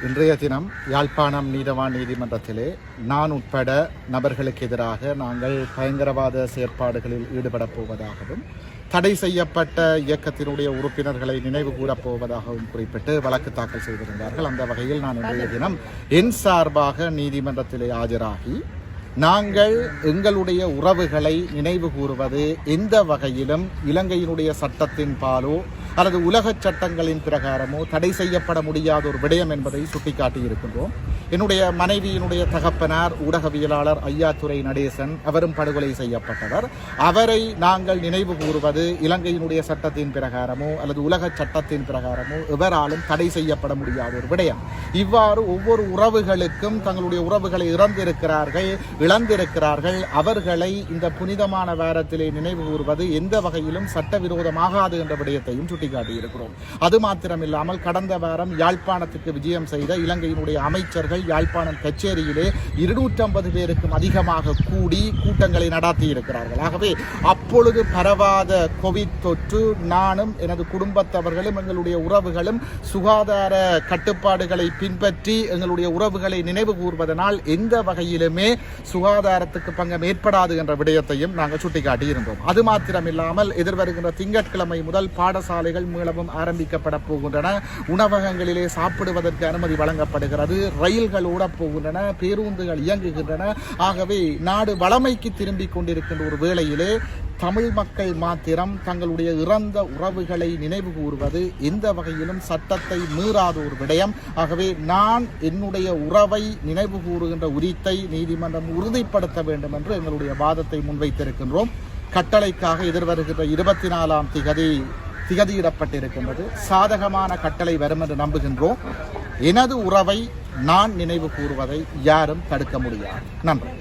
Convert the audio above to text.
இன்றைய தினம் யாழ்ப்பாணம் நீதவான் நீதிமன்றத்திலே நான் உட்பட நபர்களுக்கு எதிராக நாங்கள் பயங்கரவாத செயற்பாடுகளில் ஈடுபடப் போவதாகவும் தடை செய்யப்பட்ட இயக்கத்தினுடைய உறுப்பினர்களை நினைவு கூறப் போவதாகவும் குறிப்பிட்டு வழக்கு தாக்கல் செய்திருந்தார்கள். அந்த வகையில் நான் இன்றைய தினம் என் சார்பாக நீதிமன்றத்திலே ஆஜராகி நாங்கள் எங்களுடைய உறவுகளை நினைவு கூறுவது எந்த வகையிலும் இலங்கையினுடைய சட்டத்தின் பாலோ அல்லது உலக சட்டங்களின் பிரகாரமோ தடை செய்யப்பட முடியாத ஒரு விடயம் என்பதை சுட்டிக்காட்டியிருக்கின்றோம். என்னுடைய மனைவியினுடைய தகப்பனார் ஊடகவியலாளர் ஐயாத்துரை நடேசன், அவரும் படுகொலை செய்யப்பட்டவர். அவரை நாங்கள் நினைவு கூறுவது இலங்கையினுடைய சட்டத்தின் பிரகாரமோ அல்லது உலக சட்டத்தின் பிரகாரமோ எவராலும் தடை செய்யப்பட முடியாத ஒரு விடயம். இவ்வாறு ஒவ்வொரு உறவுகளுக்கும் தங்களுடைய உறவுகளை இழந்திருக்கிறார்கள். அவர்களை இந்த புனிதமான வாரத்திலே நினைவு கூறுவது எந்த வகையிலும் சட்டவிரோதமாகாது என்ற விடயத்தையும் சுட்டிக்காட்டியிருக்கிறோம். அது மாத்திரமில்லாமல் கடந்த வாரம் யாழ்ப்பாணத்துக்கு விஜயம் செய்த இலங்கையினுடைய அமைச்சர்கள் யாழ்ப்பாணம் கச்சேரியிலே 250 பேருக்கும் அதிகமாக கூடி கூட்டங்களை நடத்தி இருக்கிறார்கள். ஆகவே அப்பொழுது பரவாத கோவிட் தொற்று நானும் எனது குடும்பத்தவர்களும் எங்களுடைய உறவுகளும் சுகாதார கட்டுப்பாடுகளை பின்பற்றி எங்களுடைய உறவுகளை நினைவு கூர்வதனால் எந்த வகையிலுமே சுகாதாரத்துக்கு பங்கம் ஏற்படாது என்ற விடயத்தையும் நாங்கள் சுட்டிக்காட்டி இருந்தோம். அது மாத்திரமில்லாமல் எதிர்வருகின்ற திங்கட்கிழமை முதல் பாடசாலைகள் மீளவும் ஆரம்பிக்கப்பட போகின்றன. உணவகங்களிலே சாப்பிடுவதற்கு அனுமதி வழங்கப்படுகிறது. ரயில்கள் ஓடப் போகின்றன, பேருந்துகள் இயங்குகின்றன. ஆகவே நாடு வளமைக்கு திரும்பிக் கொண்டிருக்கின்ற ஒரு வேளையிலே தமிழ் மக்கள் மாத்திரம் தங்களுடைய இறந்த உறவுகளை நினைவு கூறுவது எந்த வகையிலும் சட்டத்தை மீறாத ஒரு விடயம். ஆகவே நான் என்னுடைய உறவை நினைவு கூறுகின்ற உரித்தை நீதிமன்றம் உறுதிப்படுத்த வேண்டும் என்று எங்களுடைய வாதத்தை முன்வைத்திருக்கின்றோம். கட்டளைக்காக எதிர்வருகின்ற 24ஆம் திகதியிடப்பட்டிருக்கின்றது. சாதகமான கட்டளை வரும் என்று நம்புகின்றோம். எனது உறவை நான் நினைவு கூறுவதை யாரும் தடுக்க முடியாது. நன்றி.